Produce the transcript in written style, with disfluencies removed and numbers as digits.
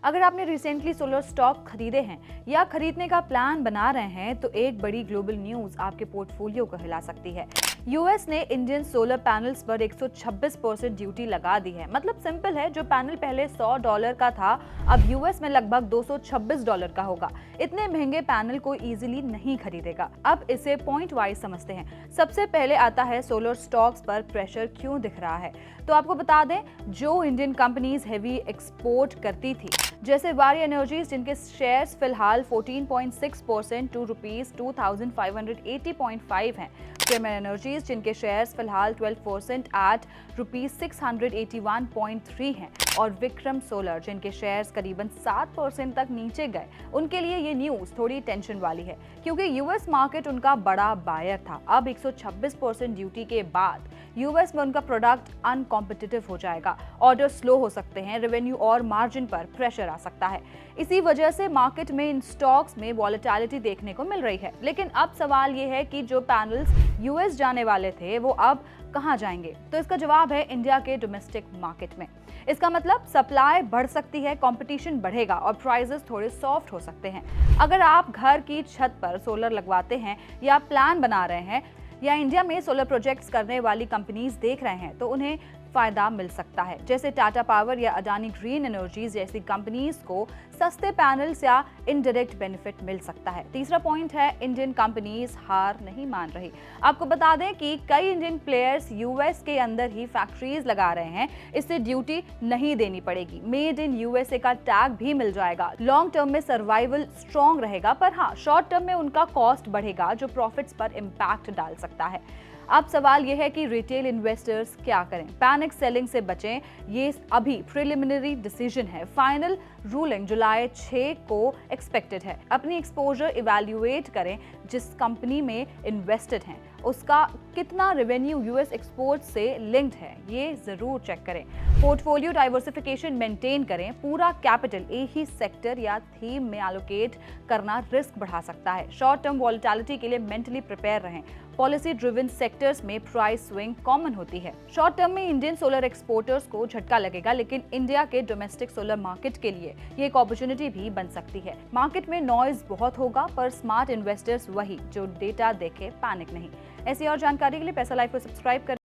अगर आपने recently solar stock खरीदे हैं या खरीदने का प्लान बना रहे हैं तो एक बड़ी ग्लोबल न्यूज आपके पोर्टफोलियो को हिला सकती है। यूएस ने इंडियन सोलर पैनल्स पर 126% ड्यूटी लगा दी है। मतलब सिंपल है, जो पैनल पहले $100 का था अब यूएस में लगभग $226 का होगा। इतने महंगे पैनल कोई इजीली नहीं खरीदेगा। अब इसे पॉइंट वाइज समझते हैं। सबसे पहले आता है सोलर स्टॉक्स पर प्रेशर क्यों दिख रहा है। तो आपको बता दें, जो इंडियन कंपनीज हेवी एक्सपोर्ट करती थी जैसे वारी एनर्जीज, जिनके शेयर्स फिलहाल 14.6% टू ₹2,580.5 हैं, प्रीमियर एनर्जीज जिनके शेयर्स फिलहाल 12% एट ₹681.3 हैं, और विक्रम सोलर जिनके शेयर्स करीबन 7% तक नीचे गए। उनके लिए ये न्यूज थोड़ी टेंशन वाली है क्योंकि यूएस मार्केट उनका बड़ा बायर था। अब 126% ड्यूटी के बाद यूएस में उनका प्रोडक्ट अनकॉम्पिटिटिव हो जाएगा, ऑर्डर स्लो हो सकते हैं, रेवेन्यू और मार्जिन पर प्रेशर आ सकता है। इसी वजह से मार्केट में इन स्टॉक्स में वॉलेटिलिटी देखने को मिल रही है। लेकिन अब सवाल ये है कि जो पैनल्स यूएस जाने वाले थे वो अब कहां जाएंगे। तो इसका जवाब है इंडिया के डोमेस्टिक मार्केट में। इसका मतलब सप्लाई बढ़ सकती है, कंपटीशन बढ़ेगा और प्राइसेस थोड़े सॉफ्ट हो सकते हैं। अगर आप घर की छत पर सोलर लगवाते हैं या प्लान बना रहे हैं या इंडिया में सोलर प्रोजेक्ट्स करने वाली कंपनीज देख रहे हैं तो उन्हें फायदा मिल सकता है। जैसे टाटा पावर या अडानी ग्रीन एनर्जीज जैसी कंपनीज को सस्ते पैनल्स या इनडायरेक्ट बेनिफिट मिल सकता है। तीसरा पॉइंट है, इंडियन कंपनीज हार नहीं मान रही। आपको बता दें कि कई इंडियन प्लेयर्स यूएस के अंदर ही फैक्ट्रीज लगा रहे हैं। इससे ड्यूटी नहीं देनी पड़ेगी, मेड इन यूएसए का टैग भी मिल जाएगा। लॉन्ग टर्म में सर्वाइवल स्ट्रॉन्ग रहेगा, पर हाँ, शॉर्ट टर्म में उनका कॉस्ट बढ़ेगा जो प्रॉफिट्स पर इम्पैक्ट डाल सकता है। अब सवाल यह है कि रिटेल इन्वेस्टर्स क्या करें, पैनिक सेलिंग से बचें। ये अभी प्रिलिमिनरी डिसीजन है, फाइनल रूलिंग जुलाई 6 को एक्सपेक्टेड है। अपनी एक्सपोजर इवैल्यूएट करें, जिस कंपनी में इन्वेस्टेड हैं उसका कितना रेवेन्यू यूएस एक्सपोर्ट से लिंक्ड है, ये जरूर चेक करें। पोर्टफोलियो डाइवर्सिफिकेशन मेंटेन करें। पूरा कैपिटल एक ही सेक्टर या थीम में एलोकेट करना रिस्क बढ़ा सकता है। शॉर्ट टर्म वॉलेटिलिटी के लिए मेंटली प्रिपेयर रहें। पॉलिसी ड्रिवन सेक्टर्स में प्राइस स्विंग कॉमन होती है। शॉर्ट टर्म में इंडियन सोलर एक्सपोर्टर्स को झटका लगेगा, लेकिन इंडिया के डोमेस्टिक सोलर मार्केट के लिए ये एक अपॉर्चुनिटी भी बन सकती है। मार्केट में नॉइज बहुत होगा, पर स्मार्ट इन्वेस्टर्स वही जो डेटा देखे, पैनिक नहीं। ऐसी और जानकारी के लिए पैसा लाइव को सब्सक्राइब करें।